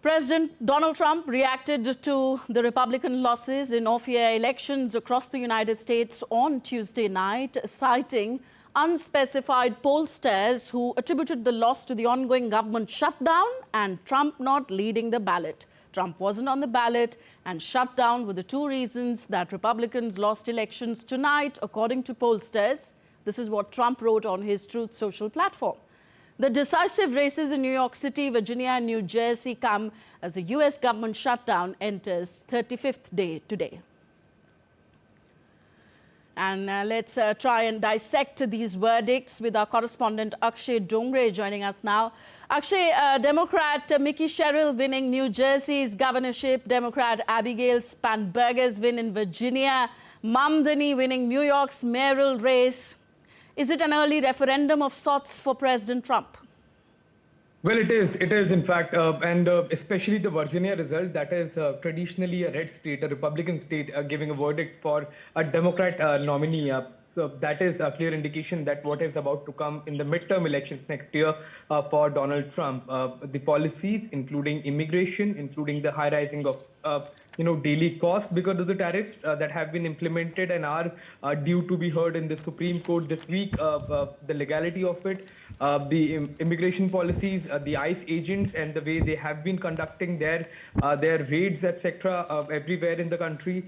President Donald Trump reacted to the Republican losses in off-year elections across the United States on Tuesday night, citing unspecified pollsters who attributed the loss to the ongoing government shutdown and Trump not leading the ballot. Trump wasn't on the ballot and shut down were the two reasons that Republicans lost elections tonight, according to pollsters. This is what Trump wrote on his Truth Social platform. The decisive races in New York City, Virginia and New Jersey come as the U.S. government shutdown enters 35th day today. And let's try and dissect these verdicts with our correspondent Akshay Dongre joining us now. Akshay, Democrat Mickey Sherrill winning New Jersey's governorship, Democrat Abigail Spanberger's win in Virginia, Mamdani winning New York's mayoral race. Is it an early referendum of sorts for President Trump? Well, it is in fact, and especially the Virginia result, that is traditionally a red state, a Republican state, giving a verdict for a Democrat nominee. So that is a clear indication that what is about to come in the midterm elections next year for Donald Trump. The policies, including immigration, including the high rising of daily cost because of the tariffs that have been implemented and are due to be heard in the Supreme Court this week. The legality of it, the immigration policies, the ICE agents, and the way they have been conducting their raids, etc., everywhere in the country,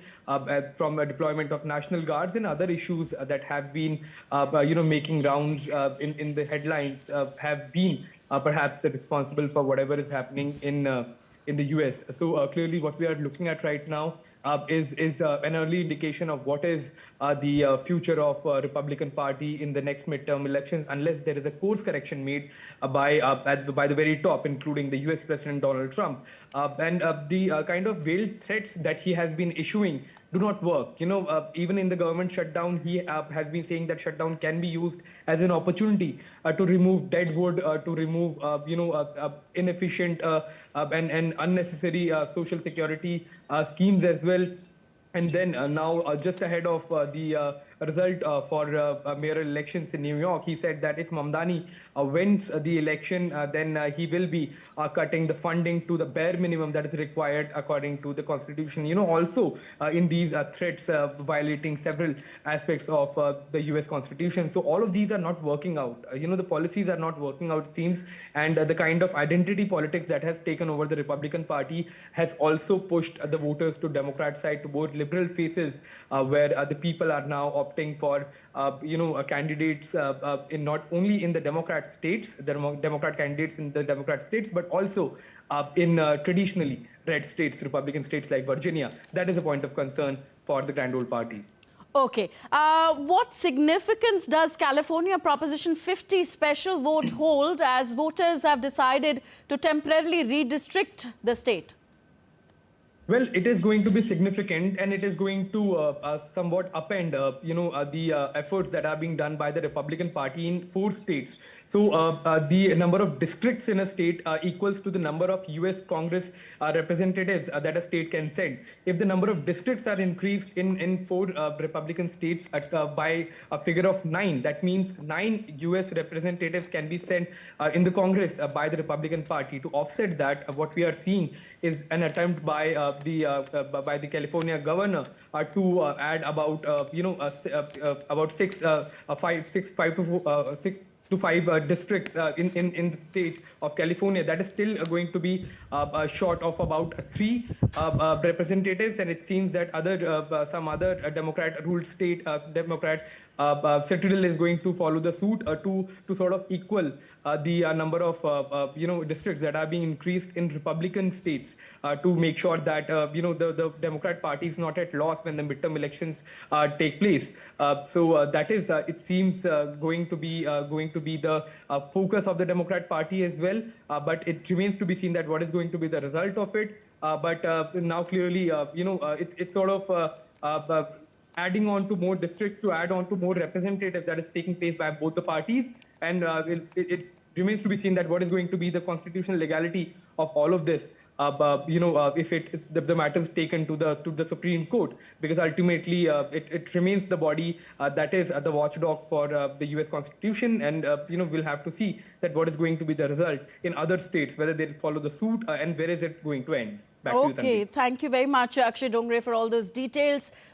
from a deployment of National Guards and other issues that have been, making rounds in the headlines, have been perhaps responsible for whatever is happening in the US. So clearly what we are looking at right now is an early indication of what is the future of Republican Party in the next midterm elections, unless there is a course correction made by the very top, including the US President Donald Trump. And the kind of veiled threats that he has been issuing do not work. Even in the government shutdown, he has been saying that shutdown can be used as an opportunity to remove deadwood, to remove, inefficient and unnecessary social security schemes as well. And then now, just ahead of the result for mayoral elections in New York, he said that if Mamdani wins the election, then he will be cutting the funding to the bare minimum that is required according to the Constitution. Also, in these threats, violating several aspects of the U.S. Constitution. So all of these are not working out. The policies are not working out, it seems, and the kind of identity politics that has taken over the Republican Party has also pushed the voters to Democrat side, to both liberal faces, where the people are now opting for candidates in not only in the Democrat states, the Democrat candidates in the Democrat states, but also in traditionally red states, Republican states like Virginia. That is a point of concern for the Grand Old Party. Okay. What significance does California Proposition 50 special vote hold as voters have decided to temporarily redistrict the state? Well, it is going to be significant, and it is going to somewhat upend, the efforts that are being done by the Republican Party in 4 states. So the number of districts in a state equals to the number of U.S. Congress representatives that a state can send. If the number of districts are increased in 4 Republican states by a figure of 9, that means 9 U.S. representatives can be sent in the Congress by the Republican Party. To offset that, what we are seeing is an attempt by the California governor to add about about 5 to 5 districts in the state of California. That is still going to be short of about 3 representatives, and it seems that some other Democrat-ruled state, Democrat Citadel is going to follow the suit to sort of equal the number of districts that are being increased in Republican states to make sure that the Democrat Party is not at loss when the midterm elections take place. So that is, it seems, going to be the focus of the Democrat Party as well. But it remains to be seen that what is going to be the result of it. But now clearly, it's sort of adding on to more districts, to add on to more representatives that is taking place by both the parties. And it remains to be seen that what is going to be the constitutional legality of all of this if the matter is taken to the Supreme Court, because ultimately it remains the body that is the watchdog for the U.S. Constitution, and we'll have to see that what is going to be the result in other states, whether they'll follow the suit, and where is it going to end. Back to you, Tanvi. Okay, thank you very much, Akshay Dongre, for all those details.